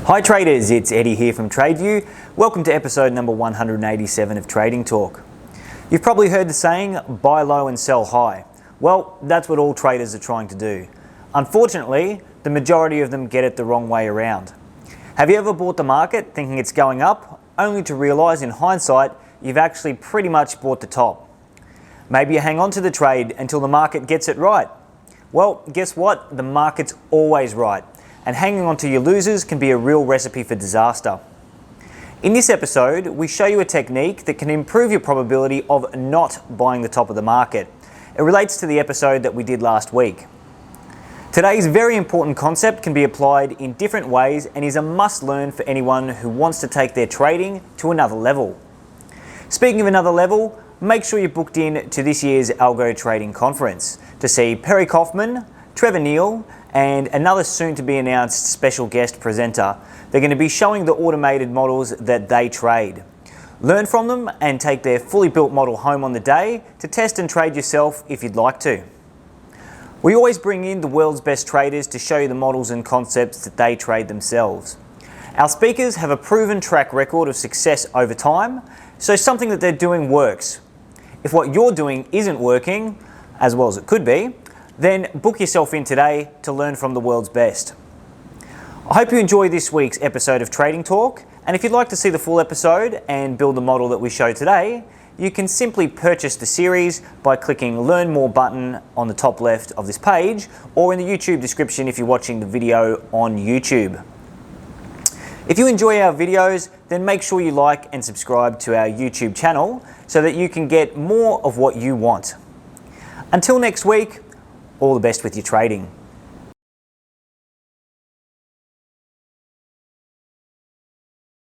Hi traders, it's Eddie here from TradeView. Welcome to episode number 187 of Trading Talk. You've probably heard the saying, buy low and sell high. Well, that's what all traders are trying to do. Unfortunately, the majority of them get it the wrong way around. Have you ever bought the market thinking it's going up, only to realise in hindsight you've actually pretty much bought the top? Maybe you hang on to the trade until the market gets it right. Well, guess what? The market's always right. And hanging on to your losers can be a real recipe for disaster. In this episode, we show you a technique that can improve your probability of not buying the top of the market. It relates to the episode that we did last week. Today's very important concept can be applied in different ways and is a must-learn for anyone who wants to take their trading to another level. Speaking of another level, make sure you're booked in to this year's Algo Trading Conference to see Perry Kaufman, Trevor Neil, and another soon-to-be-announced special guest presenter. They're going to be showing the automated models that they trade. Learn from them and take their fully built model home on the day to test and trade yourself if you'd like to. We always bring in the world's best traders to show you the models and concepts that they trade themselves. Our speakers have a proven track record of success over time, so something that they're doing works. If what you're doing isn't working, as well as it could be, then book yourself in today to learn from the world's best. I hope you enjoy this week's episode of Trading Talk, and if you'd like to see the full episode and build the model that we show today, you can simply purchase the series by clicking Learn More button on the top left of this page, or in the YouTube description if you're watching the video on YouTube. If you enjoy our videos, then make sure you like and subscribe to our YouTube channel so that you can get more of what you want. Until next week, all the best with your trading.